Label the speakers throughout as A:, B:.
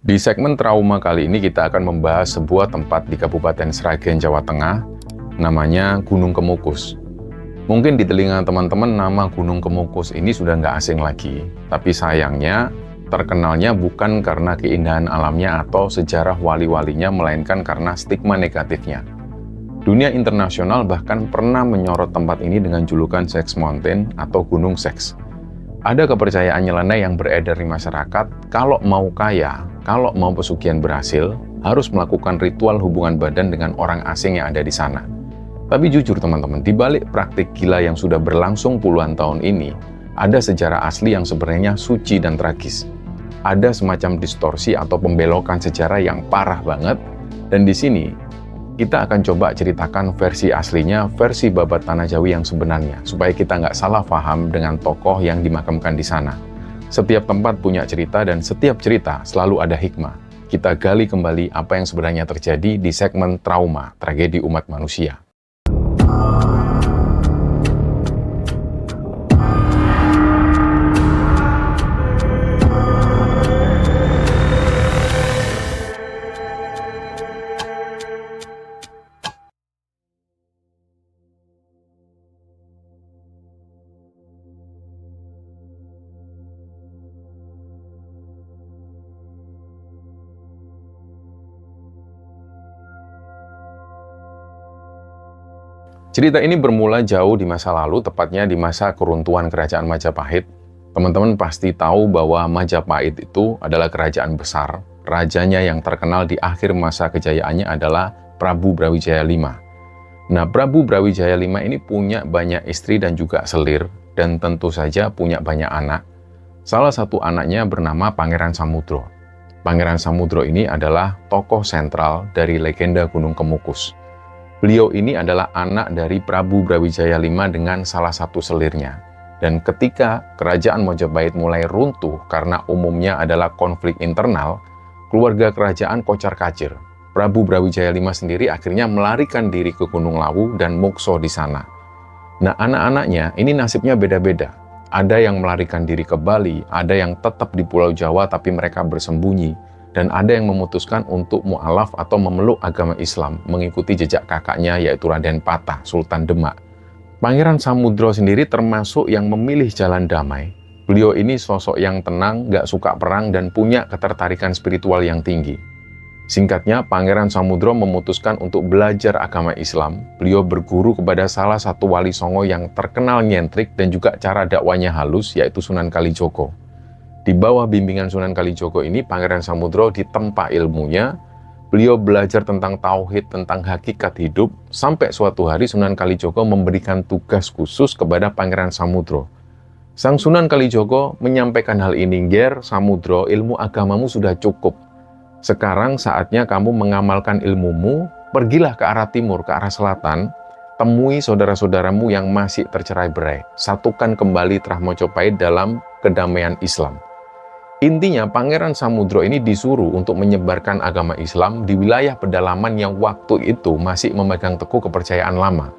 A: Di segmen trauma kali ini kita akan membahas sebuah tempat di Kabupaten Sragen, Jawa Tengah, namanya Gunung Kemukus. Mungkin di telinga teman-teman nama Gunung Kemukus ini sudah nggak asing lagi, tapi sayangnya terkenalnya bukan karena keindahan alamnya atau sejarah wali-walinya, melainkan karena stigma negatifnya. Dunia internasional bahkan pernah menyorot tempat ini dengan julukan Sex Mountain atau Gunung Seks. Ada kepercayaan nyeleneh yang beredar di masyarakat, kalau mau kaya, kalau mau pesugihan berhasil, harus melakukan ritual hubungan badan dengan orang asing yang ada di sana. Tapi jujur teman-teman, di balik praktik gila yang sudah berlangsung puluhan tahun ini, ada sejarah asli yang sebenarnya suci dan tragis. Ada semacam distorsi atau pembelokan sejarah yang parah banget, dan di sini kita akan coba ceritakan versi aslinya, versi babat Tanah Jawi yang sebenarnya, supaya kita nggak salah paham dengan tokoh yang dimakamkan di sana. Setiap tempat punya cerita dan setiap cerita selalu ada hikmah. Kita gali kembali apa yang sebenarnya terjadi di segmen trauma, tragedi umat manusia. Cerita ini bermula jauh di masa lalu, tepatnya di masa keruntuhan Kerajaan Majapahit. Teman-teman pasti tahu bahwa Majapahit itu adalah kerajaan besar. Rajanya yang terkenal di akhir masa kejayaannya adalah Prabu Brawijaya V. Nah, Prabu Brawijaya V ini punya banyak istri dan juga selir, dan tentu saja punya banyak anak. Salah satu anaknya bernama Pangeran Samudro. Pangeran Samudro ini adalah tokoh sentral dari legenda Gunung Kemukus. Beliau ini adalah anak dari Prabu Brawijaya V dengan salah satu selirnya. Dan ketika kerajaan Majapahit mulai runtuh karena umumnya adalah konflik internal, keluarga kerajaan kocar-kacir. Prabu Brawijaya V sendiri akhirnya melarikan diri ke Gunung Lawu dan mukso di sana. Nah, anak-anaknya ini nasibnya beda-beda. Ada yang melarikan diri ke Bali, ada yang tetap di Pulau Jawa tapi mereka bersembunyi. Dan ada yang memutuskan untuk mu'alaf atau memeluk agama Islam, mengikuti jejak kakaknya yaitu Raden Patah, Sultan Demak. Pangeran Samudro sendiri termasuk yang memilih jalan damai. Beliau ini sosok yang tenang, gak suka perang, dan punya ketertarikan spiritual yang tinggi. Singkatnya, Pangeran Samudro memutuskan untuk belajar agama Islam. Beliau berguru kepada salah satu wali songo yang terkenal nyentrik dan juga cara dakwanya halus, yaitu Sunan Kalijogo. Di bawah bimbingan Sunan Kalijogo ini, Pangeran Samudro ditempa ilmunya. Beliau belajar tentang tauhid, tentang hakikat hidup, sampai suatu hari Sunan Kalijogo memberikan tugas khusus kepada Pangeran Samudro. Sang Sunan Kalijogo menyampaikan hal ini, "Ger Samudro, ilmu agamamu sudah cukup. Sekarang saatnya kamu mengamalkan ilmumu, pergilah ke arah timur, ke arah selatan, temui saudara-saudaramu yang masih tercerai-berai, satukan kembali Trah Mojopahit dalam kedamaian Islam." Intinya, Pangeran Samudro ini disuruh untuk menyebarkan agama Islam di wilayah pedalaman yang waktu itu masih memegang teguh kepercayaan lama.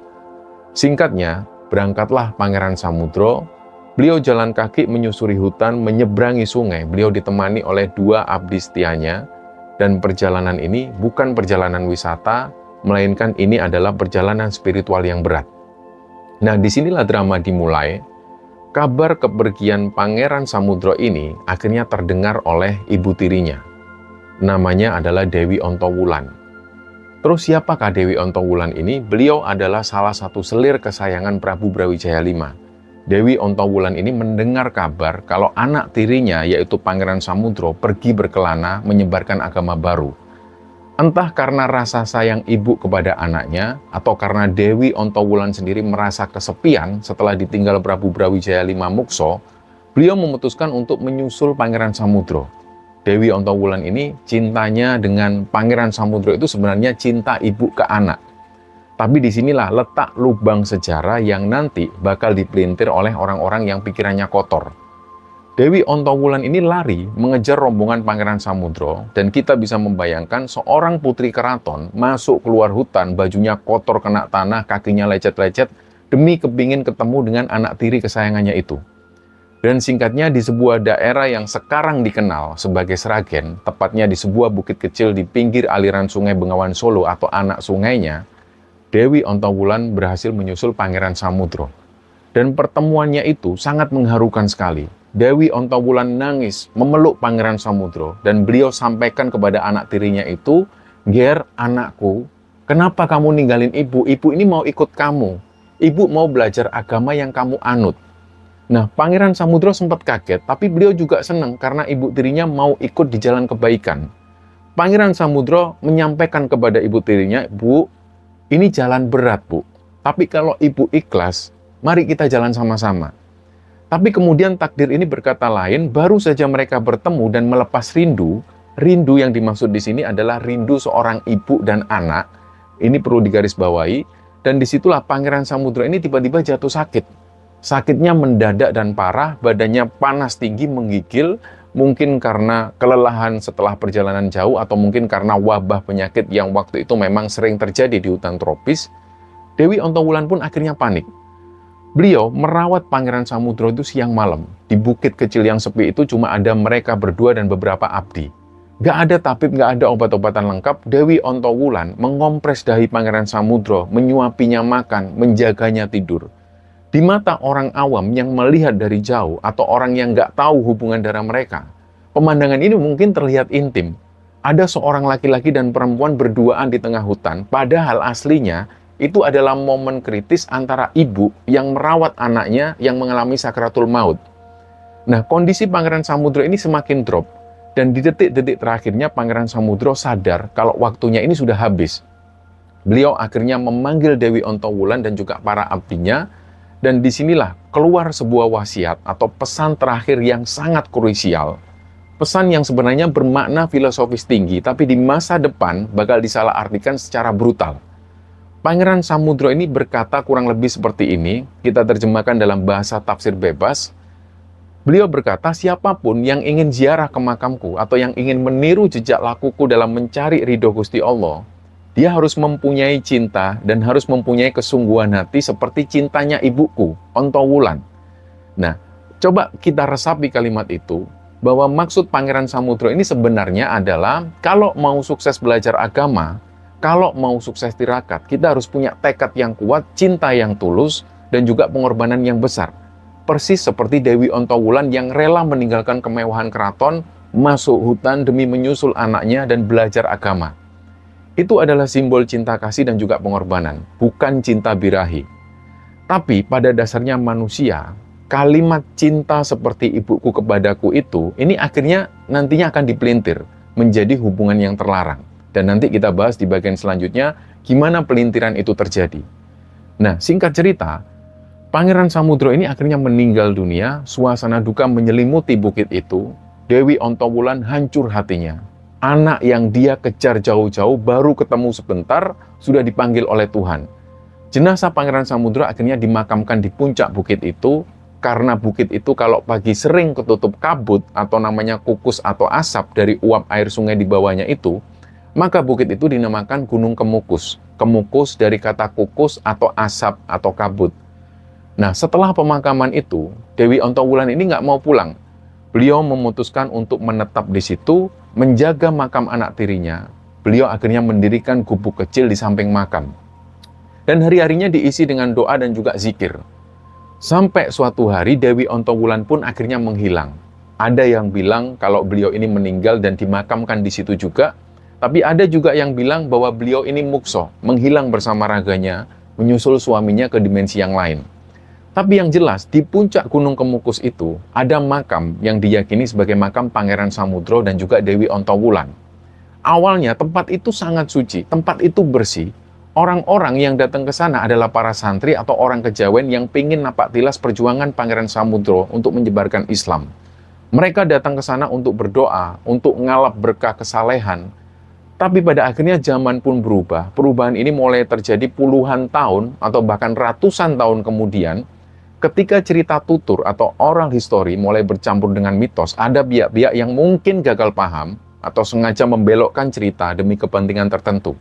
A: Singkatnya, berangkatlah Pangeran Samudro. Beliau jalan kaki menyusuri hutan, menyeberangi sungai. Beliau ditemani oleh dua abdi setianya, dan perjalanan ini bukan perjalanan wisata, melainkan ini adalah perjalanan spiritual yang berat. Nah, disinilah drama dimulai. Kabar kepergian Pangeran Samudro ini akhirnya terdengar oleh ibu tirinya. Namanya adalah Dewi Ontowulan. Terus siapakah Dewi Ontowulan ini? Beliau adalah salah satu selir kesayangan Prabu Brawijaya V. Dewi Ontowulan ini mendengar kabar kalau anak tirinya yaitu Pangeran Samudro pergi berkelana menyebarkan agama baru. Entah karena rasa sayang ibu kepada anaknya, atau karena Dewi Ontowulan sendiri merasa kesepian setelah ditinggal Prabu Brawijaya V mukso, beliau memutuskan untuk menyusul Pangeran Samudro. Dewi Ontowulan ini cintanya dengan Pangeran Samudro itu sebenarnya cinta ibu ke anak. Tapi disinilah letak lubang sejarah yang nanti bakal dipelintir oleh orang-orang yang pikirannya kotor. Dewi Ontowulan ini lari mengejar rombongan Pangeran Samudro, dan kita bisa membayangkan seorang putri keraton masuk keluar hutan, bajunya kotor kena tanah, kakinya lecet-lecet, demi kepingin ketemu dengan anak tiri kesayangannya itu. Dan singkatnya, di sebuah daerah yang sekarang dikenal sebagai Sragen, tepatnya di sebuah bukit kecil di pinggir aliran Sungai Bengawan Solo atau anak sungainya, Dewi Ontowulan berhasil menyusul Pangeran Samudro. Dan pertemuannya itu sangat mengharukan sekali. Dewi Ontowulan nangis memeluk Pangeran Samudro dan beliau sampaikan kepada anak tirinya itu, "Ger, anakku, kenapa kamu ninggalin ibu? Ibu ini mau ikut kamu. Ibu mau belajar agama yang kamu anut." Nah, Pangeran Samudro sempat kaget, tapi beliau juga senang karena ibu tirinya mau ikut di jalan kebaikan. Pangeran Samudro menyampaikan kepada ibu tirinya, "Bu, ini jalan berat, Bu. Tapi kalau ibu ikhlas, mari kita jalan sama-sama." Tapi kemudian takdir ini berkata lain, baru saja mereka bertemu dan melepas rindu. Rindu yang dimaksud di sini adalah rindu seorang ibu dan anak. Ini perlu digarisbawahi. Dan disitulah Pangeran Samudro ini tiba-tiba jatuh sakit. Sakitnya mendadak dan parah, badannya panas tinggi, menggigil, mungkin karena kelelahan setelah perjalanan jauh, atau mungkin karena wabah penyakit yang waktu itu memang sering terjadi di hutan tropis. Dewi Ontowulan pun akhirnya panik. Beliau merawat Pangeran Samudro itu siang malam. Di bukit kecil yang sepi itu cuma ada mereka berdua dan beberapa abdi. Gak ada tabib, gak ada obat-obatan lengkap. Dewi Ontowulan mengompres dahi Pangeran Samudro, menyuapinya makan, menjaganya tidur. Di mata orang awam yang melihat dari jauh atau orang yang nggak tahu hubungan darah mereka, pemandangan ini mungkin terlihat intim. Ada seorang laki-laki dan perempuan berduaan di tengah hutan, padahal aslinya itu adalah momen kritis antara ibu yang merawat anaknya yang mengalami sakratul maut. Nah, kondisi Pangeran Samudro ini semakin drop, dan di detik-detik terakhirnya Pangeran Samudro sadar kalau waktunya ini sudah habis. Beliau akhirnya memanggil Dewi Ontowulan dan juga para abdinya. Dan disinilah keluar sebuah wasiat atau pesan terakhir yang sangat krusial. Pesan yang sebenarnya bermakna filosofis tinggi, tapi di masa depan bakal disalahartikan secara brutal. Pangeran Samudro ini berkata kurang lebih seperti ini, kita terjemahkan dalam bahasa tafsir bebas. Beliau berkata, siapapun yang ingin ziarah ke makamku atau yang ingin meniru jejak lakuku dalam mencari ridho Gusti Allah, dia harus mempunyai cinta dan harus mempunyai kesungguhan hati seperti cintanya ibuku, Ontowulan. Nah, coba kita resapi kalimat itu, bahwa maksud Pangeran Samudro ini sebenarnya adalah kalau mau sukses belajar agama, kalau mau sukses tirakat, kita harus punya tekad yang kuat, cinta yang tulus, dan juga pengorbanan yang besar. Persis seperti Dewi Ontowulan yang rela meninggalkan kemewahan keraton, masuk hutan demi menyusul anaknya dan belajar agama. Itu adalah simbol cinta kasih dan juga pengorbanan, bukan cinta birahi. Tapi pada dasarnya manusia, kalimat cinta seperti ibuku kepadaku itu, ini akhirnya nantinya akan dipelintir menjadi hubungan yang terlarang. Dan nanti kita bahas di bagian selanjutnya, gimana pelintiran itu terjadi. Nah, singkat cerita, Pangeran Samudro ini akhirnya meninggal dunia, suasana duka menyelimuti bukit itu, Dewi Ontowulan hancur hatinya. Anak yang dia kejar jauh-jauh baru ketemu sebentar, sudah dipanggil oleh Tuhan. Jenazah Pangeran Samudro akhirnya dimakamkan di puncak bukit itu, karena bukit itu kalau pagi sering ketutup kabut atau namanya kukus atau asap dari uap air sungai di bawahnya itu, maka bukit itu dinamakan Gunung Kemukus. Kemukus dari kata kukus atau asap atau kabut. Nah, setelah pemakaman itu, Dewi Ontowulan ini nggak mau pulang. Beliau memutuskan untuk menetap di situ, menjaga makam anak tirinya. Beliau akhirnya mendirikan gubuk kecil di samping makam. Dan hari-harinya diisi dengan doa dan juga zikir. Sampai suatu hari Dewi Ontowulan pun akhirnya menghilang. Ada yang bilang kalau beliau ini meninggal dan dimakamkan di situ juga. Tapi ada juga yang bilang bahwa beliau ini mukso, menghilang bersama raganya, menyusul suaminya ke dimensi yang lain. Tapi yang jelas, di puncak Gunung Kemukus itu, ada makam yang diyakini sebagai makam Pangeran Samudro dan juga Dewi Ontowulan. Awalnya tempat itu sangat suci, tempat itu bersih. Orang-orang yang datang ke sana adalah para santri atau orang kejawen yang pingin napak tilas perjuangan Pangeran Samudro untuk menyebarkan Islam. Mereka datang ke sana untuk berdoa, untuk ngalap berkah kesalehan. Tapi pada akhirnya zaman pun berubah. Perubahan ini mulai terjadi puluhan tahun atau bahkan ratusan tahun kemudian. Ketika cerita tutur atau oral history mulai bercampur dengan mitos, ada pihak-pihak yang mungkin gagal paham atau sengaja membelokkan cerita demi kepentingan tertentu.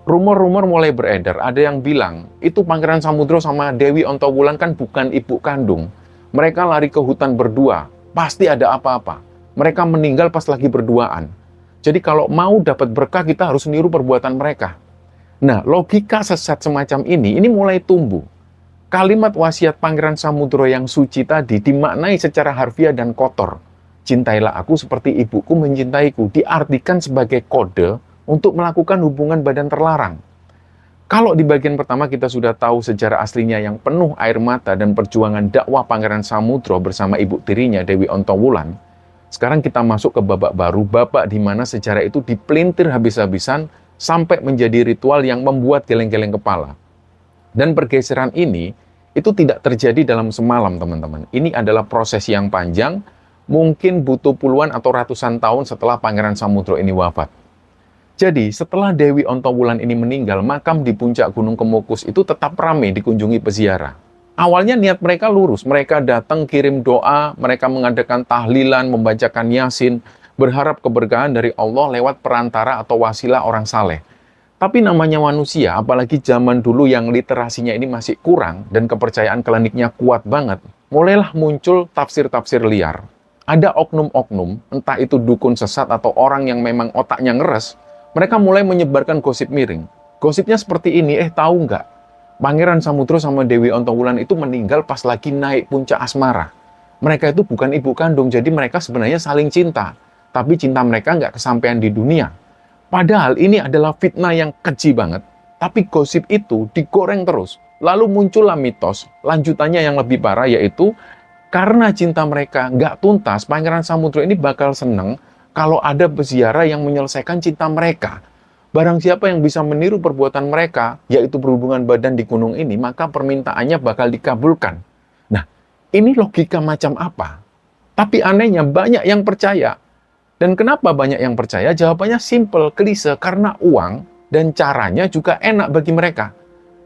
A: Rumor-rumor mulai beredar, ada yang bilang, itu Pangeran Samudro sama Dewi Ontowulan kan bukan ibu kandung. Mereka lari ke hutan berdua, pasti ada apa-apa. Mereka meninggal pas lagi berduaan. Jadi kalau mau dapat berkah, kita harus niru perbuatan mereka. Nah, logika sesat semacam ini mulai tumbuh. Kalimat wasiat Pangeran Samudro yang suci tadi dimaknai secara harfiah dan kotor. Cintailah aku seperti ibuku mencintaiku, diartikan sebagai kode untuk melakukan hubungan badan terlarang. Kalau di bagian pertama kita sudah tahu sejarah aslinya yang penuh air mata dan perjuangan dakwah Pangeran Samudro bersama ibu tirinya Dewi Ontowulan, sekarang kita masuk ke babak baru, babak di mana sejarah itu dipelintir habis-habisan sampai menjadi ritual yang membuat geleng-geleng kepala. Dan pergeseran ini itu tidak terjadi dalam semalam, teman-teman. Ini adalah proses yang panjang, mungkin butuh puluhan atau ratusan tahun setelah Pangeran Samudro ini wafat. Jadi, setelah Dewi Ontowulan ini meninggal, makam di puncak Gunung Kemukus itu tetap ramai dikunjungi peziarah. Awalnya niat mereka lurus, mereka datang kirim doa, mereka mengadakan tahlilan, membacakan Yasin, berharap keberkahan dari Allah lewat perantara atau wasilah orang saleh. Tapi namanya manusia, apalagi zaman dulu yang literasinya ini masih kurang dan kepercayaan kliniknya kuat banget, mulailah muncul tafsir-tafsir liar. Ada oknum-oknum, entah itu dukun sesat atau orang yang memang otaknya ngeres, mereka mulai menyebarkan gosip miring. Gosipnya seperti ini, tahu nggak? Pangeran Samudro sama Dewi Ontowulan itu meninggal pas lagi naik puncak asmara. Mereka itu bukan ibu kandung, jadi mereka sebenarnya saling cinta. Tapi cinta mereka nggak kesampaian di dunia. Padahal ini adalah fitnah yang keji banget. Tapi gosip itu digoreng terus. Lalu muncullah mitos, lanjutannya yang lebih parah yaitu karena cinta mereka nggak tuntas, Pangeran Samudro ini bakal seneng kalau ada peziarah yang menyelesaikan cinta mereka. Barang siapa yang bisa meniru perbuatan mereka, yaitu berhubungan badan di gunung ini, maka permintaannya bakal dikabulkan. Nah, ini logika macam apa? Tapi anehnya banyak yang percaya. Dan kenapa banyak yang percaya? Jawabannya simple, klise, karena uang dan caranya juga enak bagi mereka.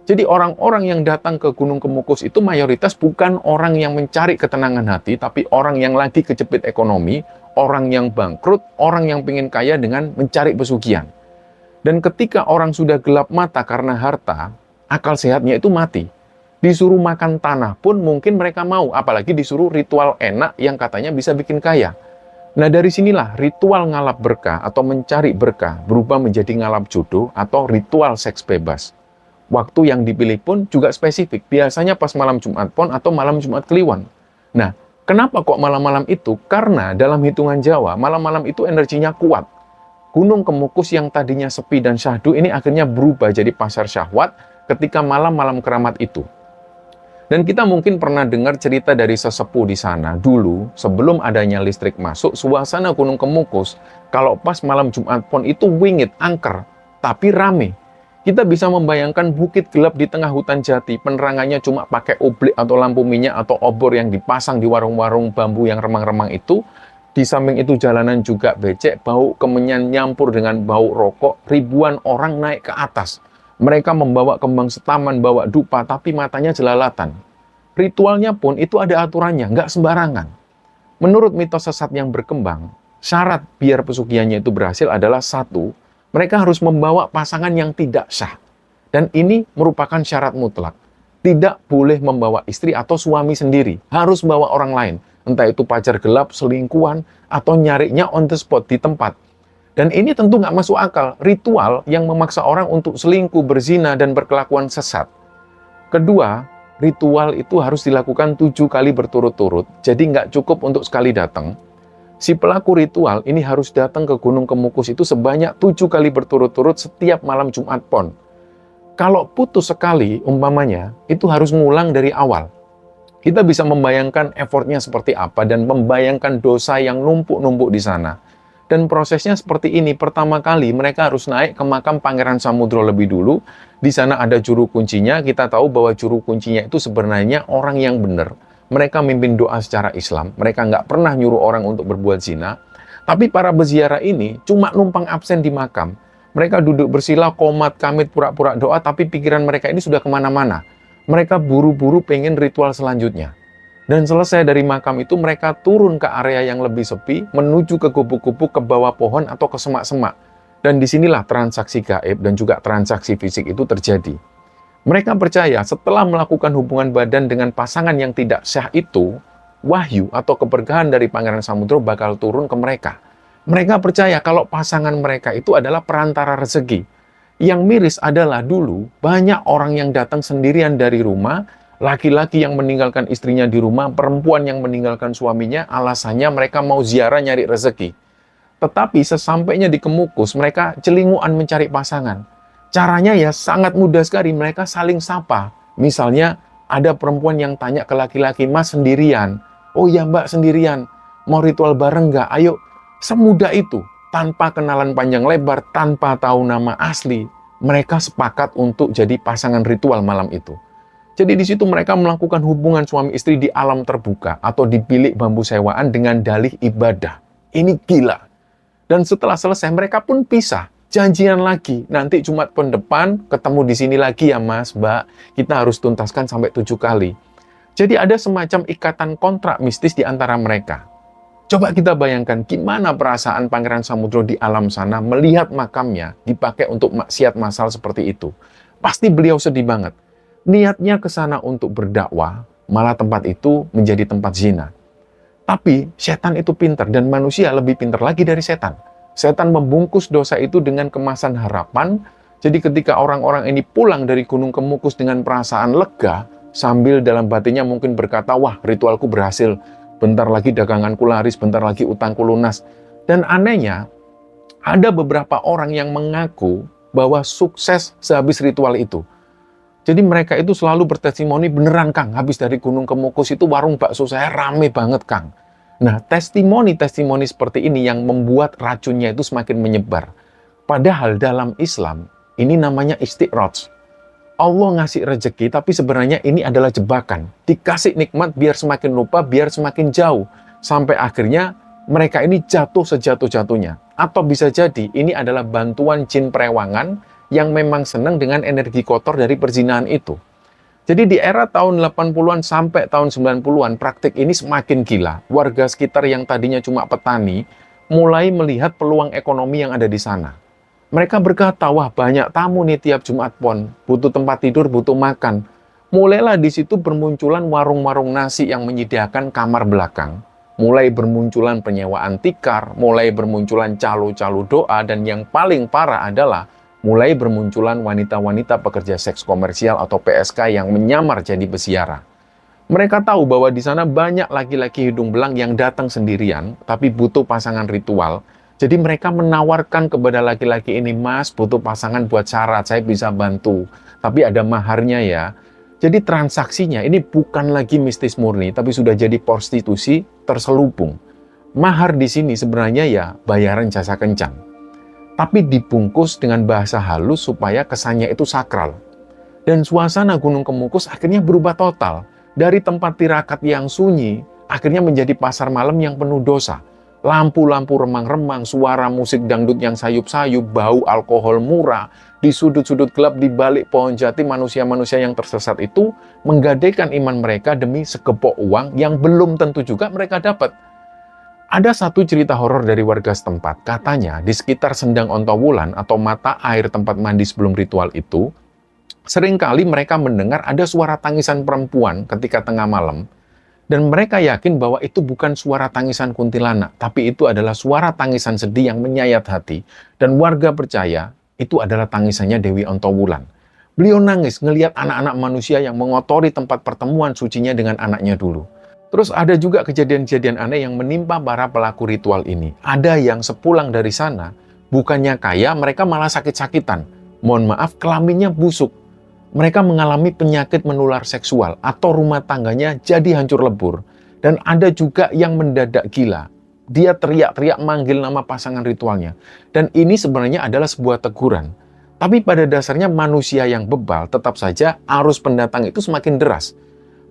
A: Jadi orang-orang yang datang ke Gunung Kemukus itu mayoritas bukan orang yang mencari ketenangan hati, tapi orang yang lagi kejepit ekonomi, orang yang bangkrut, orang yang pengen kaya dengan mencari pesugihan. Dan ketika orang sudah gelap mata karena harta, akal sehatnya itu mati. Disuruh makan tanah pun mungkin mereka mau, apalagi disuruh ritual enak yang katanya bisa bikin kaya. Nah dari sinilah ritual ngalap berkah atau mencari berkah berubah menjadi ngalap jodoh atau ritual seks bebas. Waktu yang dipilih pun juga spesifik, biasanya pas malam Jumat Pon atau malam Jumat Kliwon. Nah, kenapa kok malam-malam itu? Karena dalam hitungan Jawa, malam-malam itu energinya kuat. Gunung Kemukus yang tadinya sepi dan syahdu ini akhirnya berubah jadi pasar syahwat ketika malam-malam keramat itu. Dan kita mungkin pernah dengar cerita dari sesepuh di sana. Dulu, sebelum adanya listrik masuk, suasana Gunung Kemukus, kalau pas malam Jumat Pon itu wingit, angker, tapi rame. Kita bisa membayangkan bukit gelap di tengah hutan jati, penerangannya cuma pakai oblik atau lampu minyak atau obor yang dipasang di warung-warung bambu yang remang-remang itu. Di samping itu jalanan juga becek, bau kemenyan nyampur dengan bau rokok, ribuan orang naik ke atas. Mereka membawa kembang setaman, bawa dupa, tapi matanya jelalatan. Ritualnya pun itu ada aturannya, nggak sembarangan. Menurut mitos sesat yang berkembang, syarat biar pesugihannya itu berhasil adalah satu, mereka harus membawa pasangan yang tidak sah. Dan ini merupakan syarat mutlak. Tidak boleh membawa istri atau suami sendiri, harus bawa orang lain. Entah itu pacar gelap, selingkuhan, atau nyarinya on the spot di tempat. Dan ini tentu nggak masuk akal, ritual yang memaksa orang untuk selingkuh, berzina, dan berkelakuan sesat. Kedua, ritual itu harus dilakukan 7 kali berturut-turut, jadi nggak cukup untuk sekali datang. Si pelaku ritual ini harus datang ke Gunung Kemukus itu sebanyak 7 kali berturut-turut setiap malam Jumat Pon. Kalau putus sekali, umpamanya, itu harus ngulang dari awal. Kita bisa membayangkan effortnya seperti apa dan membayangkan dosa yang numpuk-numpuk di sana. Dan prosesnya seperti ini, pertama kali mereka harus naik ke makam Pangeran Samudro lebih dulu. Di sana ada juru kuncinya, kita tahu bahwa juru kuncinya itu sebenarnya orang yang benar. Mereka mimpin doa secara Islam, mereka nggak pernah nyuruh orang untuk berbuat zina. Tapi para peziarah ini cuma numpang absen di makam. Mereka duduk bersila, komat, kamit, pura-pura doa, tapi pikiran mereka ini sudah kemana-mana. Mereka buru-buru pengen ritual selanjutnya. Dan selesai dari makam itu, mereka turun ke area yang lebih sepi, menuju ke gubuk-gubuk, ke bawah pohon, atau ke semak-semak. Dan disinilah transaksi gaib dan juga transaksi fisik itu terjadi. Mereka percaya setelah melakukan hubungan badan dengan pasangan yang tidak sah itu, wahyu atau keberkahan dari Pangeran Samudro bakal turun ke mereka. Mereka percaya kalau pasangan mereka itu adalah perantara rezeki. Yang miris adalah dulu banyak orang yang datang sendirian dari rumah, laki-laki yang meninggalkan istrinya di rumah, perempuan yang meninggalkan suaminya, alasannya mereka mau ziarah nyari rezeki. Tetapi sesampainya di Kemukus, mereka celinguan mencari pasangan. Caranya ya sangat mudah sekali, mereka saling sapa. Misalnya ada perempuan yang tanya ke laki-laki, "Mas sendirian?" "Oh ya Mbak sendirian." "Mau ritual bareng nggak?" "Ayo." Semudah itu, tanpa kenalan panjang lebar, tanpa tahu nama asli, mereka sepakat untuk jadi pasangan ritual malam itu. Jadi di situ mereka melakukan hubungan suami istri di alam terbuka atau di bilik bambu sewaan dengan dalih ibadah. Ini gila. Dan setelah selesai mereka pun pisah, janjian lagi. Nanti Jumat pun depan ketemu di sini lagi ya Mas, Mbak. Kita harus tuntaskan sampai 7 kali. Jadi ada semacam ikatan kontrak mistis di antara mereka. Coba kita bayangkan gimana perasaan Pangeran Samudro di alam sana melihat makamnya dipakai untuk maksiat massal seperti itu. Pasti beliau sedih banget. Niatnya ke sana untuk berdakwah, malah tempat itu menjadi tempat zina. Tapi setan itu pintar dan manusia lebih pintar lagi dari setan. Setan membungkus dosa itu dengan kemasan harapan. Jadi ketika orang-orang ini pulang dari Gunung Kemukus dengan perasaan lega, sambil dalam batinnya mungkin berkata, "Wah, ritualku berhasil. Bentar lagi daganganku laris, bentar lagi utangku lunas." Dan anehnya, ada beberapa orang yang mengaku bahwa sukses sehabis ritual itu. Jadi mereka itu selalu bertestimoni, "Beneran Kang, habis dari Gunung Kemukus itu warung bakso saya rame banget Kang." Nah, testimoni-testimoni seperti ini yang membuat racunnya itu semakin menyebar. Padahal dalam Islam, ini namanya istiqraj. Allah ngasih rezeki, tapi sebenarnya ini adalah jebakan. Dikasih nikmat biar semakin lupa, biar semakin jauh. Sampai akhirnya mereka ini jatuh sejatuh-jatuhnya. Atau bisa jadi ini adalah bantuan jin perewangan yang memang senang dengan energi kotor dari perzinahan itu. Jadi di era tahun 80-an sampai tahun 90-an, praktik ini semakin gila. Warga sekitar yang tadinya cuma petani, mulai melihat peluang ekonomi yang ada di sana. Mereka berkata, "Wah banyak tamu nih tiap Jumat Pon, butuh tempat tidur, butuh makan." Mulailah di situ bermunculan warung-warung nasi yang menyediakan kamar belakang. Mulai bermunculan penyewaan tikar, mulai bermunculan calo-calo doa, dan yang paling parah adalah mulai bermunculan wanita-wanita pekerja seks komersial atau PSK yang menyamar jadi peziarah. Mereka tahu bahwa di sana banyak laki-laki hidung belang yang datang sendirian, tapi butuh pasangan ritual. Jadi mereka menawarkan kepada laki-laki ini, "Mas, butuh pasangan buat syarat, saya bisa bantu. Tapi ada maharnya ya." Jadi transaksinya ini bukan lagi mistis murni, tapi sudah jadi prostitusi terselubung. Mahar di sini sebenarnya ya bayaran jasa kencan. Tapi dibungkus dengan bahasa halus supaya kesannya itu sakral. Dan suasana Gunung Kemukus akhirnya berubah total. Dari tempat tirakat yang sunyi, akhirnya menjadi pasar malam yang penuh dosa. Lampu-lampu remang-remang, suara musik dangdut yang sayup-sayup, bau alkohol murah, di sudut-sudut gelap di balik pohon jati manusia-manusia yang tersesat itu menggadaikan iman mereka demi segepok uang yang belum tentu juga mereka dapat. Ada satu cerita horor dari warga setempat. Katanya di sekitar Sendang Ontowulan atau mata air tempat mandi sebelum ritual itu, seringkali mereka mendengar ada suara tangisan perempuan ketika tengah malam. Dan mereka yakin bahwa itu bukan suara tangisan kuntilanak, tapi itu adalah suara tangisan sedih yang menyayat hati. Dan warga percaya itu adalah tangisannya Dewi Ontowulan. Beliau nangis ngelihat anak-anak manusia yang mengotori tempat pertemuan sucinya dengan anaknya dulu. Terus ada juga kejadian-kejadian aneh yang menimpa para pelaku ritual ini. Ada yang sepulang dari sana, bukannya kaya, mereka malah sakit-sakitan. Mohon maaf, kelaminnya busuk. Mereka mengalami penyakit menular seksual atau rumah tangganya jadi hancur lebur. Dan ada juga yang mendadak gila. Dia teriak-teriak manggil nama pasangan ritualnya. Dan ini sebenarnya adalah sebuah teguran. Tapi pada dasarnya manusia yang bebal tetap saja arus pendatang itu semakin deras.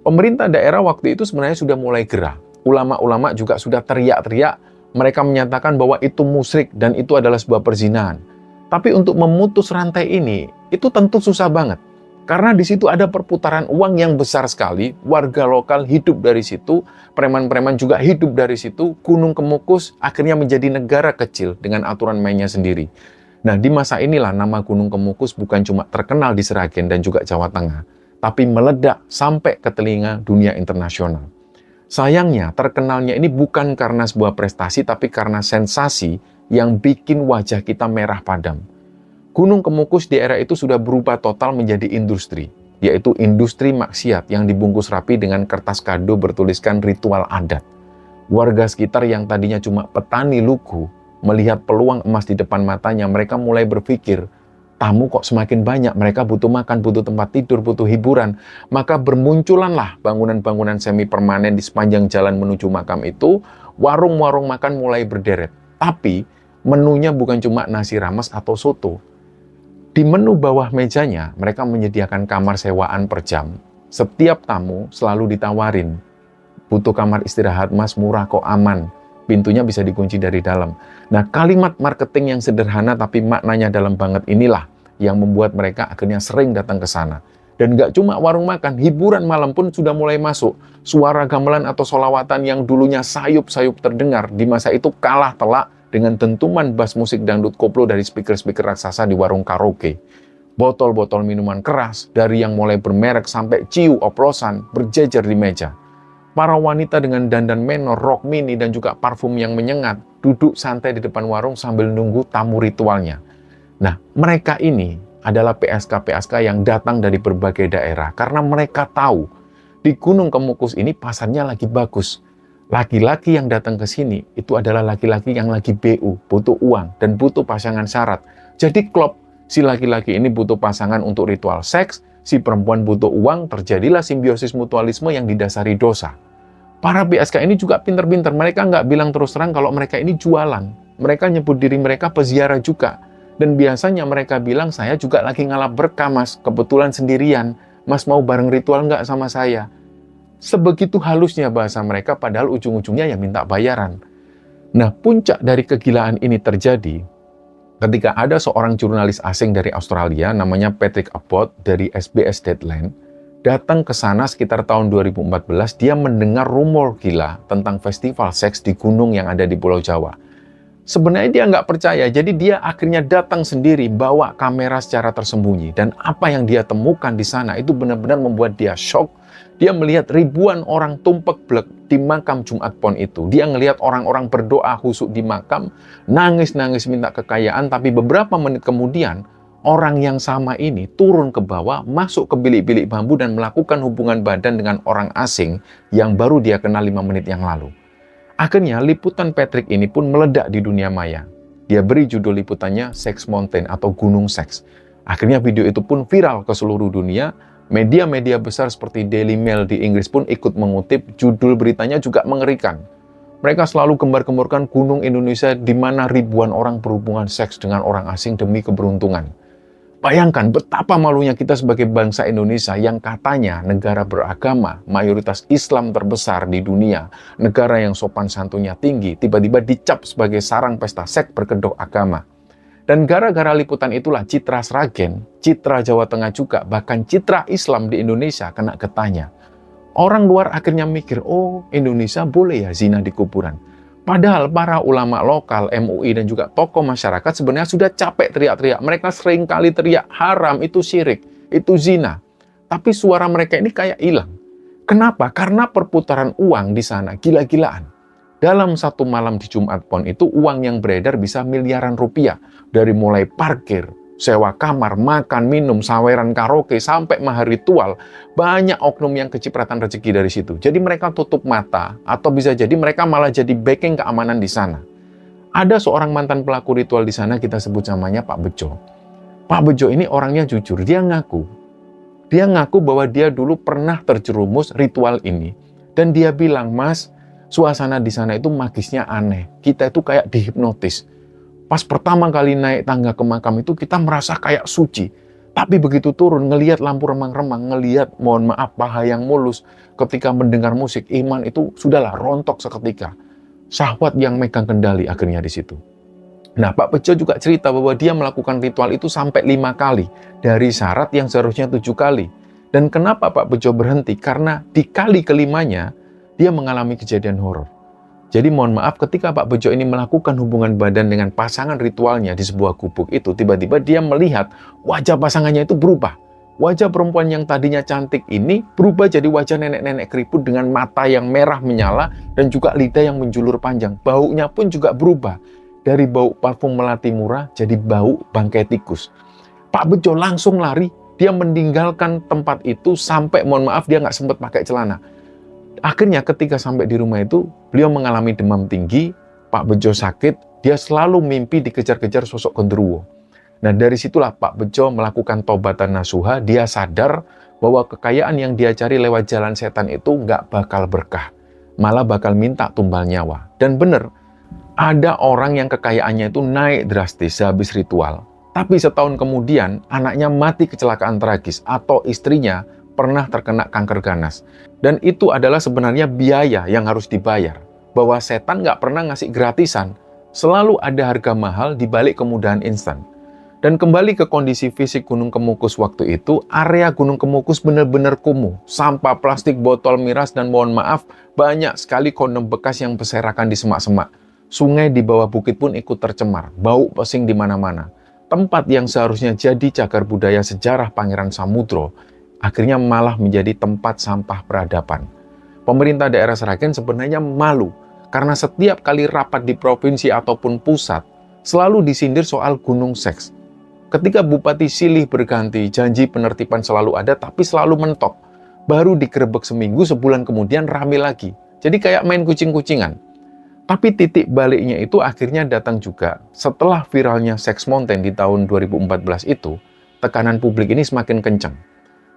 A: Pemerintah daerah waktu itu sebenarnya sudah mulai gerah. Ulama-ulama juga sudah teriak-teriak. Mereka menyatakan bahwa itu musyrik dan itu adalah sebuah perzinahan. Tapi untuk memutus rantai ini, itu tentu susah banget. Karena di situ ada perputaran uang yang besar sekali, warga lokal hidup dari situ, preman-preman juga hidup dari situ, Gunung Kemukus akhirnya menjadi negara kecil dengan aturan mainnya sendiri. Nah, di masa inilah nama Gunung Kemukus bukan cuma terkenal di Seragen dan juga Jawa Tengah, tapi meledak sampai ke telinga dunia internasional. Sayangnya, terkenalnya ini bukan karena sebuah prestasi, tapi karena sensasi yang bikin wajah kita merah padam. Gunung Kemukus di era itu sudah berubah total menjadi industri, yaitu industri maksiat yang dibungkus rapi dengan kertas kado bertuliskan ritual adat. Warga sekitar yang tadinya cuma petani lugu, melihat peluang emas di depan matanya, mereka mulai berpikir, tamu kok semakin banyak, mereka butuh makan, butuh tempat tidur, butuh hiburan. Maka bermunculanlah bangunan-bangunan semi permanen di sepanjang jalan menuju makam itu, warung-warung makan mulai berderet. Tapi menunya bukan cuma nasi rames atau soto. Di menu bawah mejanya, mereka menyediakan kamar sewaan per jam. Setiap tamu selalu ditawarin, butuh kamar istirahat mas, murah kok, aman. Pintunya bisa dikunci dari dalam. Nah, kalimat marketing yang sederhana tapi maknanya dalam banget inilah yang membuat mereka akhirnya sering datang ke sana. Dan gak cuma warung makan, hiburan malam pun sudah mulai masuk. Suara gamelan atau solawatan yang dulunya sayup-sayup terdengar, di masa itu kalah telak dengan dentuman bass musik dangdut koplo dari speaker-speaker raksasa di warung karaoke. Botol-botol minuman keras, dari yang mulai bermerek sampai ciu oplosan, berjejer di meja. Para wanita dengan dandan menor, rok mini, dan juga parfum yang menyengat, duduk santai di depan warung sambil nunggu tamu ritualnya. Nah, mereka ini adalah PSK-PSK yang datang dari berbagai daerah, karena mereka tahu di Gunung Kemukus ini pasarnya lagi bagus. Laki-laki yang datang ke sini itu adalah laki-laki yang lagi BU, butuh uang, dan butuh pasangan syarat. Jadi klop, si laki-laki ini butuh pasangan untuk ritual seks, si perempuan butuh uang, terjadilah simbiosis mutualisme yang didasari dosa. Para PSK ini juga pinter-pinter, mereka nggak bilang terus terang kalau mereka ini jualan. Mereka nyebut diri mereka peziarah juga. Dan biasanya mereka bilang, saya juga lagi ngalap berkah mas, kebetulan sendirian. Mas mau bareng ritual nggak sama saya? Sebegitu halusnya bahasa mereka, padahal ujung-ujungnya ya minta bayaran. Nah, puncak dari kegilaan ini terjadi ketika ada seorang jurnalis asing dari Australia, namanya Patrick Abbott dari SBS Deadline, datang ke sana sekitar tahun 2014, dia mendengar rumor gila tentang festival seks di gunung yang ada di Pulau Jawa. Sebenarnya dia nggak percaya, jadi dia akhirnya datang sendiri, bawa kamera secara tersembunyi. Dan apa yang dia temukan di sana itu benar-benar membuat dia shock. Dia melihat ribuan orang tumpek blek di makam Jumat Pon itu. Dia ngelihat orang-orang berdoa khusyuk di makam, nangis-nangis minta kekayaan, tapi beberapa menit kemudian, orang yang sama ini turun ke bawah, masuk ke bilik-bilik bambu dan melakukan hubungan badan dengan orang asing yang baru dia kenal 5 menit yang lalu. Akhirnya liputan Patrick ini pun meledak di dunia maya. Dia beri judul liputannya Sex Mountain atau Gunung Seks. Akhirnya video itu pun viral ke seluruh dunia. Media-media besar seperti Daily Mail di Inggris pun ikut mengutip, judul beritanya juga mengerikan. Mereka selalu gembar-gemborkan gunung Indonesia di mana ribuan orang berhubungan seks dengan orang asing demi keberuntungan. Bayangkan betapa malunya kita sebagai bangsa Indonesia yang katanya negara beragama, mayoritas Islam terbesar di dunia, negara yang sopan santunnya tinggi, tiba-tiba dicap sebagai sarang pesta seks berkedok agama. Dan gara-gara liputan itulah citra Sragen, citra Jawa Tengah juga, bahkan citra Islam di Indonesia kena getahnya. Orang luar akhirnya mikir, oh Indonesia boleh ya zina di kuburan. Padahal para ulama lokal, MUI dan juga tokoh masyarakat sebenarnya sudah capek teriak-teriak. Mereka sering kali teriak, haram, itu syirik, itu zina. Tapi suara mereka ini kayak hilang. Kenapa? Karena perputaran uang di sana gila-gilaan. Dalam satu malam di Jumat Pon itu uang yang beredar bisa miliaran rupiah. Dari mulai parkir, sewa kamar, makan, minum, saweran karaoke, sampai mahar ritual. Banyak oknum yang kecipratan rezeki dari situ. Jadi mereka tutup mata, atau bisa jadi mereka malah jadi backing keamanan di sana. Ada seorang mantan pelaku ritual di sana, kita sebut namanya Pak Bejo. Pak Bejo ini orangnya jujur, dia ngaku. Dia ngaku bahwa dia dulu pernah terjerumus ritual ini. Dan dia bilang, Mas, suasana di sana itu magisnya aneh. Kita itu kayak dihipnotis. Pas pertama kali naik tangga ke makam itu kita merasa kayak suci. Tapi begitu turun, ngelihat lampu remang-remang, ngelihat, mohon maaf, paha yang mulus. Ketika mendengar musik, iman itu sudahlah rontok seketika. Syahwat yang megang kendali akhirnya di situ. Nah, Pak Bejo juga cerita bahwa dia melakukan ritual itu sampai 5 kali. Dari syarat yang seharusnya 7 kali. Dan kenapa Pak Bejo berhenti? Karena di kali kelimanya, dia mengalami kejadian horor. Jadi mohon maaf, ketika Pak Bejo ini melakukan hubungan badan dengan pasangan ritualnya di sebuah gubuk itu, tiba-tiba dia melihat wajah pasangannya itu berubah. Wajah perempuan yang tadinya cantik ini berubah jadi wajah nenek-nenek keriput dengan mata yang merah menyala dan juga lidah yang menjulur panjang. Baunya pun juga berubah. Dari bau parfum melati murah jadi bau bangkai tikus. Pak Bejo langsung lari. Dia meninggalkan tempat itu sampai, mohon maaf, dia nggak sempat pakai celana. Akhirnya ketika sampai di rumah itu, beliau mengalami demam tinggi. Pak Bejo sakit. Dia selalu mimpi dikejar-kejar sosok genderuwo. Nah, dari situlah Pak Bejo melakukan tobatan nasuha. Dia sadar bahwa kekayaan yang dia cari lewat jalan setan itu nggak bakal berkah. Malah bakal minta tumbal nyawa. Dan benar, ada orang yang kekayaannya itu naik drastis sehabis ritual. Tapi setahun kemudian, anaknya mati kecelakaan tragis atau istrinya pernah terkena kanker ganas. Dan itu adalah sebenarnya biaya yang harus dibayar. Bahwa setan nggak pernah ngasih gratisan. Selalu ada harga mahal di balik kemudahan instan. Dan kembali ke kondisi fisik Gunung Kemukus waktu itu, area Gunung Kemukus benar-benar kumuh. Sampah plastik, botol miras, dan mohon maaf, banyak sekali kondom bekas yang berserakan di semak-semak. Sungai di bawah bukit pun ikut tercemar, bau pesing di mana-mana. Tempat yang seharusnya jadi cagar budaya sejarah Pangeran Samudro, akhirnya malah menjadi tempat sampah peradaban. Pemerintah daerah Sragen sebenarnya malu, karena setiap kali rapat di provinsi ataupun pusat, selalu disindir soal gunung seks. Ketika Bupati silih berganti, janji penertiban selalu ada, tapi selalu mentok. Baru digerebek seminggu, sebulan kemudian rame lagi. Jadi kayak main kucing-kucingan. Tapi titik baliknya itu akhirnya datang juga. Setelah viralnya Sex Mountain di tahun 2014 itu, tekanan publik ini semakin kencang.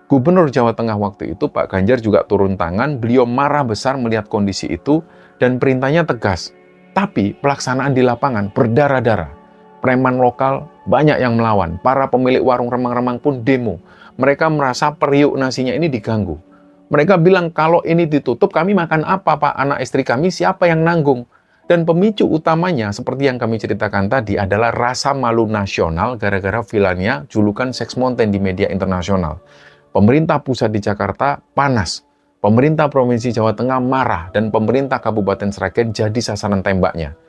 A: Gubernur Jawa Tengah waktu itu, Pak Ganjar, juga turun tangan. Beliau marah besar melihat kondisi itu, dan perintahnya tegas. Tapi pelaksanaan di lapangan berdarah-darah. Preman lokal banyak yang melawan. Para pemilik warung remang-remang pun demo. Mereka merasa periuk nasinya ini diganggu. Mereka bilang, kalau ini ditutup, kami makan apa, Pak? Anak istri kami siapa yang nanggung? Dan pemicu utamanya, seperti yang kami ceritakan tadi, adalah rasa malu nasional gara-gara viralnya julukan Sex Mountain di media internasional. Pemerintah pusat di Jakarta panas. Pemerintah Provinsi Jawa Tengah marah. Dan pemerintah Kabupaten Sragen jadi sasaran tembaknya.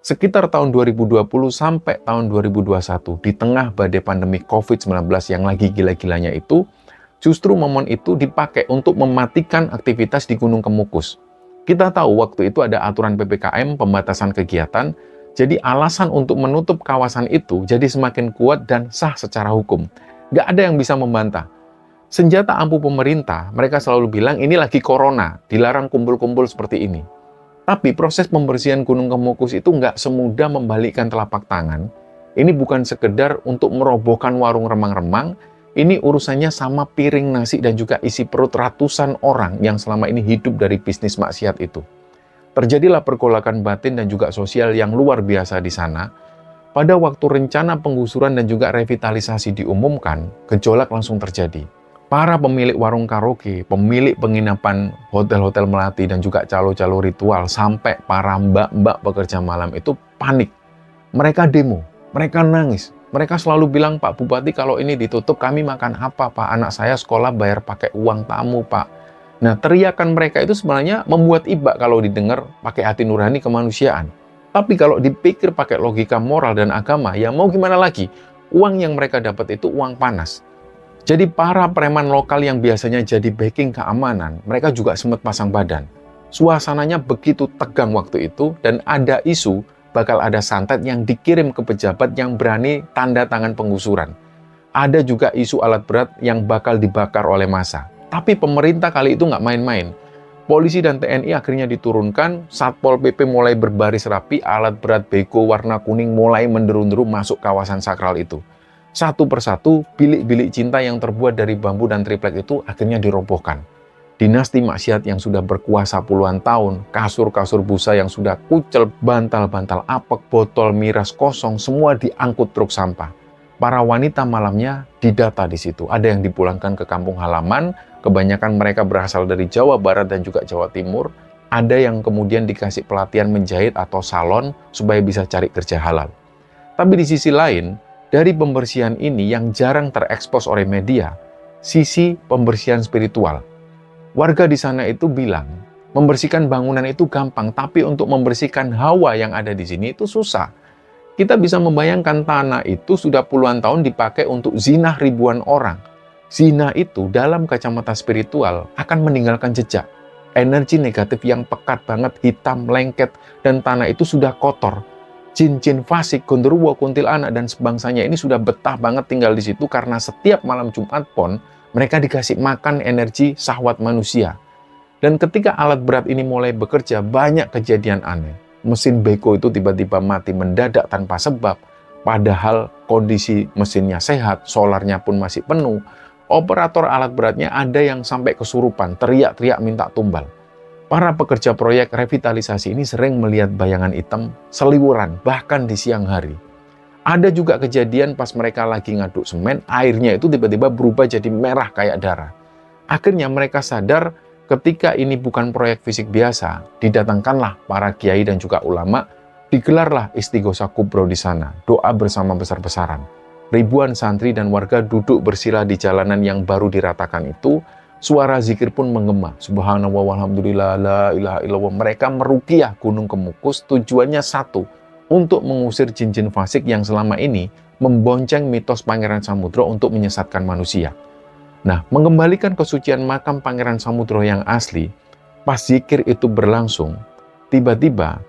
A: Sekitar tahun 2020 sampai tahun 2021, di tengah badai pandemi COVID-19 yang lagi gila-gilanya itu, justru momen itu dipakai untuk mematikan aktivitas di Gunung Kemukus. Kita tahu waktu itu ada aturan PPKM, pembatasan kegiatan, jadi alasan untuk menutup kawasan itu jadi semakin kuat dan sah secara hukum. Nggak ada yang bisa membantah. Senjata ampuh pemerintah, mereka selalu bilang ini lagi corona, dilarang kumpul-kumpul seperti ini. Tapi proses pembersihan Gunung Kemukus itu nggak semudah membalikkan telapak tangan. Ini bukan sekedar untuk merobohkan warung remang-remang, ini urusannya sama piring nasi dan juga isi perut ratusan orang yang selama ini hidup dari bisnis maksiat itu. Terjadilah pergolakan batin dan juga sosial yang luar biasa di sana. Pada waktu rencana penggusuran dan juga revitalisasi diumumkan, gejolak langsung terjadi. Para pemilik warung karaoke, pemilik penginapan hotel-hotel melati, dan juga calo-calo ritual, sampai para mbak-mbak pekerja malam itu panik. Mereka demo, mereka nangis. Mereka selalu bilang, Pak Bupati, kalau ini ditutup kami makan apa, Pak? Anak saya sekolah bayar pakai uang tamu, Pak. Nah, teriakan mereka itu sebenarnya membuat iba kalau didengar pakai hati nurani kemanusiaan. Tapi kalau dipikir pakai logika moral dan agama, ya mau gimana lagi? Uang yang mereka dapat itu uang panas. Jadi para preman lokal yang biasanya jadi backing keamanan, mereka juga sempat pasang badan. Suasananya begitu tegang waktu itu, dan ada isu bakal ada santet yang dikirim ke pejabat yang berani tanda tangan penggusuran. Ada juga isu alat berat yang bakal dibakar oleh massa. Tapi pemerintah kali itu nggak main-main. Polisi dan TNI akhirnya diturunkan, Satpol PP mulai berbaris rapi, alat berat bego warna kuning mulai menderu-deru masuk kawasan sakral itu. Satu persatu, bilik-bilik cinta yang terbuat dari bambu dan triplek itu akhirnya dirobohkan. Dinasti maksiat yang sudah berkuasa puluhan tahun, kasur-kasur busa yang sudah kucel, bantal-bantal apek, botol miras kosong, semua diangkut truk sampah. Para wanita malamnya didata di situ. Ada yang dipulangkan ke kampung halaman, kebanyakan mereka berasal dari Jawa Barat dan juga Jawa Timur. Ada yang kemudian dikasih pelatihan menjahit atau salon supaya bisa cari kerja halal. Tapi di sisi lain, dari pembersihan ini yang jarang terekspos oleh media, sisi pembersihan spiritual. Warga di sana itu bilang, membersihkan bangunan itu gampang, tapi untuk membersihkan hawa yang ada di sini itu susah. Kita bisa membayangkan tanah itu sudah puluhan tahun dipakai untuk zinah ribuan orang. Zina itu dalam kacamata spiritual akan meninggalkan jejak. Energi negatif yang pekat banget, hitam, lengket, dan tanah itu sudah kotor. Jin-jin fasik, gondoruo, kuntilanak, dan sebangsanya ini sudah betah banget tinggal di situ karena setiap malam Jumat Pon, mereka dikasih makan energi syahwat manusia. Dan ketika alat berat ini mulai bekerja, banyak kejadian aneh. Mesin beko itu tiba-tiba mati mendadak tanpa sebab, padahal kondisi mesinnya sehat, solarnya pun masih penuh. Operator alat beratnya ada yang sampai kesurupan, teriak-teriak minta tumbal. Para pekerja proyek revitalisasi ini sering melihat bayangan hitam seliwuran, bahkan di siang hari. Ada juga kejadian pas mereka lagi ngaduk semen, airnya itu tiba-tiba berubah jadi merah kayak darah. Akhirnya mereka sadar ketika ini bukan proyek fisik biasa, didatangkanlah para kiai dan juga ulama, digelarlah Istighosah Kubro di sana, doa bersama besar-besaran. Ribuan santri dan warga duduk bersila di jalanan yang baru diratakan itu, suara zikir pun menggema. Subhanallah walhamdulillah la ilaha illallah. Mereka meruqyah Gunung Kemukus, tujuannya satu, untuk mengusir jin-jin fasik yang selama ini membonceng mitos Pangeran Samudro untuk menyesatkan manusia. Nah, mengembalikan kesucian makam Pangeran Samudro yang asli, pas zikir itu berlangsung, tiba-tiba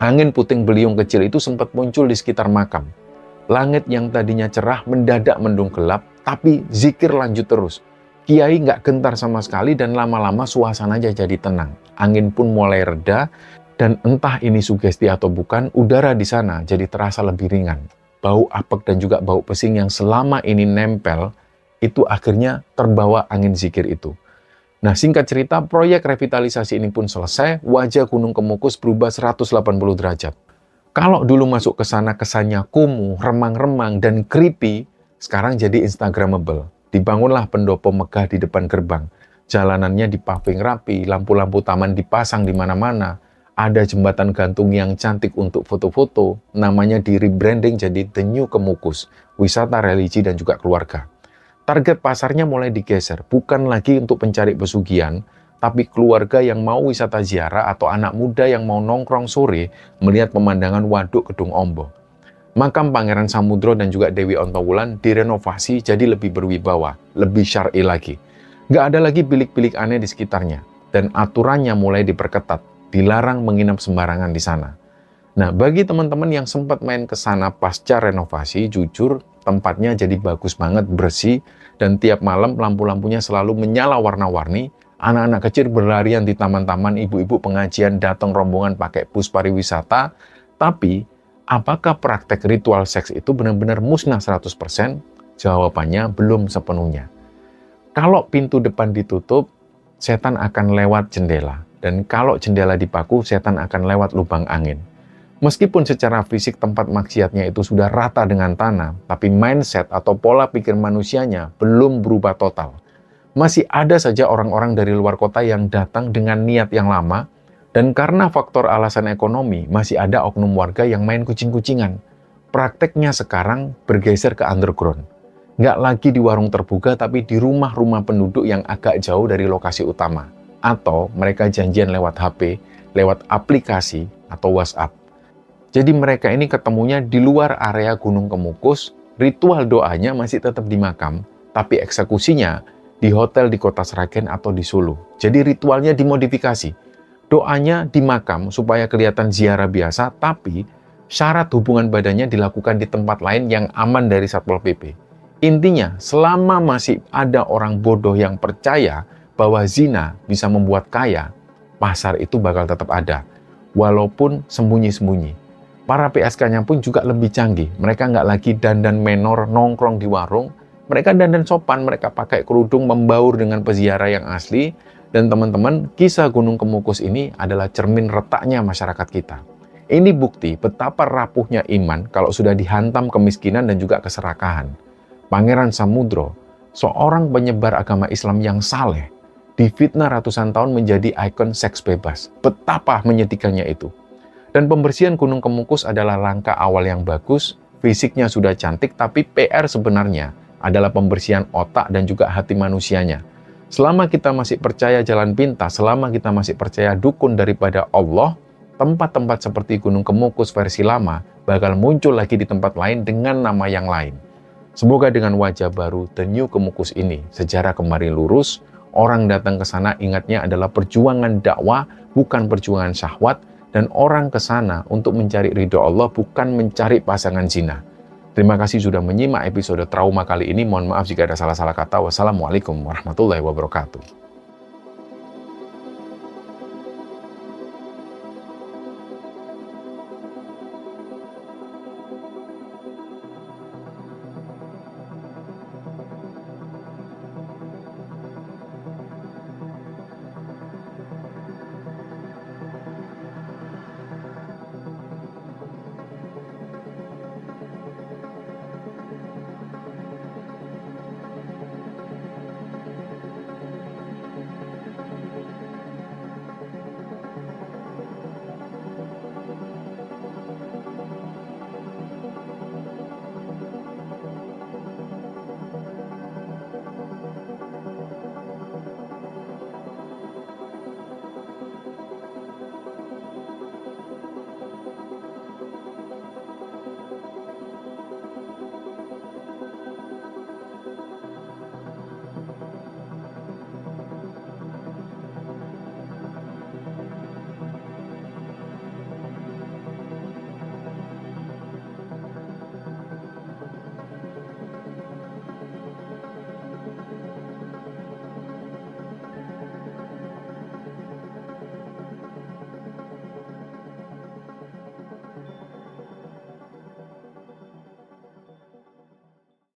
A: angin puting beliung kecil itu sempat muncul di sekitar makam. Langit yang tadinya cerah mendadak mendung gelap, tapi zikir lanjut terus. Kiai nggak gentar sama sekali dan lama-lama suasananya jadi tenang. Angin pun mulai reda dan entah ini sugesti atau bukan, udara di sana jadi terasa lebih ringan. Bau apek dan juga bau pesing yang selama ini nempel, itu akhirnya terbawa angin zikir itu. Nah, singkat cerita, proyek revitalisasi ini pun selesai, wajah Gunung Kemukus berubah 180 derajat. Kalau dulu masuk ke sana kesannya kumuh, remang-remang, dan creepy, sekarang jadi Instagramable. Dibangunlah pendopo megah di depan gerbang. Jalanannya dipaving rapi, lampu-lampu taman dipasang di mana-mana. Ada jembatan gantung yang cantik untuk foto-foto, namanya di rebranding jadi The New Kemukus, wisata religi dan juga keluarga. Target pasarnya mulai digeser, bukan lagi untuk pencari pesugihan, tapi keluarga yang mau wisata ziarah atau anak muda yang mau nongkrong sore melihat pemandangan waduk Kedung Ombo. Makam Pangeran Samudro dan juga Dewi Ontowulan direnovasi jadi lebih berwibawa, lebih syar'i lagi. Nggak ada lagi bilik-bilik aneh di sekitarnya, dan aturannya mulai diperketat, dilarang menginap sembarangan di sana. Nah, bagi teman-teman yang sempat main ke sana pasca renovasi, jujur tempatnya jadi bagus banget, bersih, dan tiap malam lampu-lampunya selalu menyala warna-warni. Anak-anak kecil berlarian di taman-taman, ibu-ibu pengajian datang rombongan pakai bus pariwisata. Tapi, apakah praktek ritual seks itu benar-benar musnah 100%? Jawabannya belum sepenuhnya. Kalau pintu depan ditutup, setan akan lewat jendela. Dan kalau jendela dipaku, setan akan lewat lubang angin. Meskipun secara fisik tempat maksiatnya itu sudah rata dengan tanah, tapi mindset atau pola pikir manusianya belum berubah total. Masih ada saja orang-orang dari luar kota yang datang dengan niat yang lama, dan karena faktor alasan ekonomi, masih ada oknum warga yang main kucing-kucingan. Prakteknya sekarang bergeser ke underground. Nggak lagi di warung terbuka, tapi di rumah-rumah penduduk yang agak jauh dari lokasi utama. Atau mereka janjian lewat HP, lewat aplikasi, atau WhatsApp. Jadi mereka ini ketemunya di luar area Gunung Kemukus, ritual doanya masih tetap di makam, tapi eksekusinya di hotel di Kota Sragen atau di Solo. Jadi ritualnya dimodifikasi. Doanya di makam supaya kelihatan ziarah biasa, tapi syarat hubungan badannya dilakukan di tempat lain yang aman dari Satpol PP. Intinya, selama masih ada orang bodoh yang percaya bahwa zina bisa membuat kaya, pasar itu bakal tetap ada, walaupun sembunyi-sembunyi. Para PSK-nya pun juga lebih canggih. Mereka nggak lagi dandan menor nongkrong di warung, mereka dandan sopan, mereka pakai kerudung membaur dengan peziarah yang asli. Dan teman-teman, kisah Gunung Kemukus ini adalah cermin retaknya masyarakat kita. Ini bukti betapa rapuhnya iman kalau sudah dihantam kemiskinan dan juga keserakahan. Pangeran Samudro, seorang penyebar agama Islam yang saleh, difitnah ratusan tahun menjadi ikon seks bebas. Betapa menyedihkannya itu. Dan pembersihan Gunung Kemukus adalah langkah awal yang bagus, fisiknya sudah cantik, tapi PR sebenarnya adalah pembersihan otak dan juga hati manusianya. Selama kita masih percaya jalan pintas, selama kita masih percaya dukun daripada Allah, tempat-tempat seperti Gunung Kemukus versi lama bakal muncul lagi di tempat lain dengan nama yang lain. Semoga dengan wajah baru The New Kemukus ini, sejarah kembali lurus, orang datang ke sana ingatnya adalah perjuangan dakwah, bukan perjuangan syahwat, dan orang ke sana untuk mencari ridho Allah, bukan mencari pasangan zina. Terima kasih sudah menyimak episode trauma kali ini. Mohon maaf jika ada salah-salah kata. Wassalamualaikum warahmatullahi wabarakatuh.